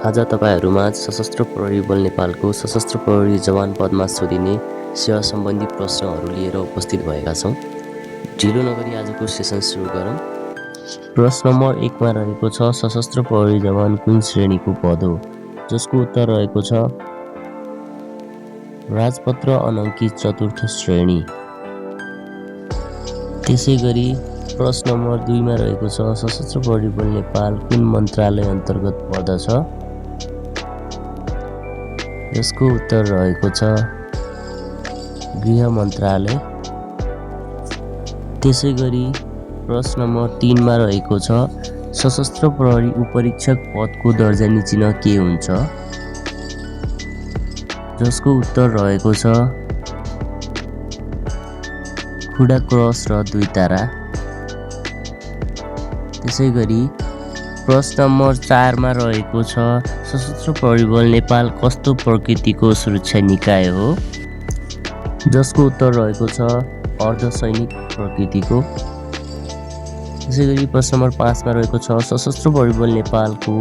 आज तपाईहरुमाझ सशस्त्र प्रहरी बल नेपालको सशस्त्र प्रहरी जवान पदमा सोधिने सेवा सम्बन्धी प्रश्नहरू लिएर उपस्थित भएका छौं। ढिलो नगरी आजको सेसन सुरु गरौँ। प्रश्न नम्बर 1 मा रहेको छ सशस्त्र प्रहरी जवान कुन श्रेणीको पद हो? जसको उत्तर रहेको छ राजपत्र अनङ्कित चतुर्थ श्रेणी। त्यसैगरी प्रश्न नम्बर 2 मा रहेको छ सशस्त्र प्रहरी बल नेपाल कुन मन्त्रालय अन्तर्गत पर्दछ? यसको उत्तर रहेको छ गृह मन्त्रालय। त्यसैगरी प्रश्न नम्बर 3 मा रहेको छ सशस्त्र प्रहरी उपरीक्षक पदको दर्जा चिन्ह के हुन्छ? जसको उत्तर रहेको छ खुडा क्रस र 2 तारा। त्यसैगरी प्रश्न नम्बर 4 मा रहेको छ सशस्त्र प्रहरी बल नेपाल कस्तो प्रकृतिको सुरक्षा निकाय हो? जसको उत्तर रहेको छ अर्धसैनिक प्रकृतिको। त्यसैगरी प्रश्न नम्बर 5 मा रहेको छ सशस्त्र प्रहरी बल नेपालको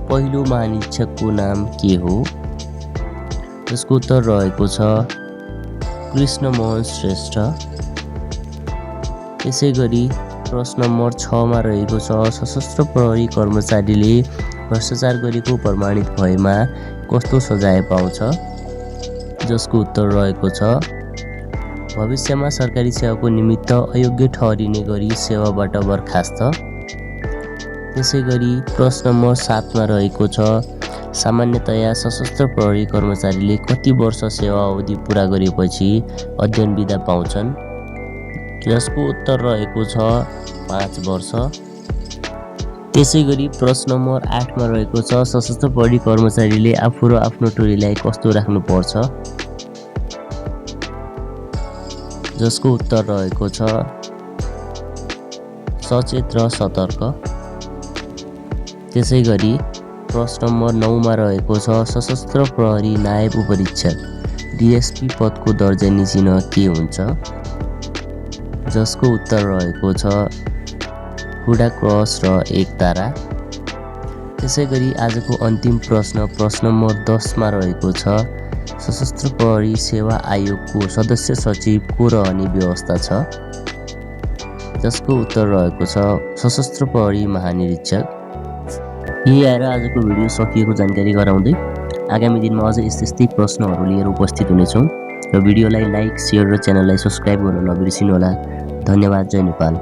पहिलो महानिरीक्षकको नाम के हो? जसको उत्तर रहेको छ कृष्णमोहन श्रेष्ठ। त्यसैगरी प्रश्न नम्बर 6 मा रहेको छ सशस्त्र प्रहरी कर्मचारीले भ्रष्टाचार गरेको प्रमाणित भएमा कस्तो सजाय पाउँछ? जसको उत्तर रहेको छ भविष्यमा सरकारी सेवाको निमित्त अयोग्य ठहरिने गरी सेवाबाट बर्खास्त। त्यसैगरी प्रश्न नम्बर 7 मा रहेको छ सामान्यतया सशस्त्र प्रहरी कर्मचारीले कति वर्ष सेवा अवधि पूरा गरेपछि अध्ययन बिदा पाउँछन्? जसको उत्तर रहेको छ 5 वर्ष। त्यसैगरी प्रश्न नम्बर 8 मा रहेको छ सशस्त्र प्रहरी कर्मचारीले आफू र आफ्नो टोलीलाई कस्तो राख्नुपर्छ? जसको उत्तर रहेको छ सचेत र सतर्क। त्यसैगरी प्रश्न नम्बर 9 मा रहेको छ सशस्त्र प्रहरी नायब उपरीक्षक डीएसपी पदको दर्जा चिन्ह के हुन्छ? जसको उत्तर रहेको छ खुडा क्रस र 1 तारा। त्यसैगरी आजको अन्तिम प्रश्न नम्बर 10 मा रहेको छ सशस्त्र प्रहरी सेवा आयोगको सदस्य सचिव को रहने व्यवस्था छ? जसको उत्तर रहेको छ सशस्त्र प्रहरी महानिरीक्षक। यही आएर आजको भिडियो सकिएको जानकारी गराउँदै आगामी दिनमा अझै यस्तै प्रश्नहरू लिएर उपस्थित हुनेछौँ र भिडियोलाई लाइक, सेयर र च्यानललाई सब्स्क्राइब गर्न नबिर्सिनुहोला। धन्यवाद। जय नेपाल।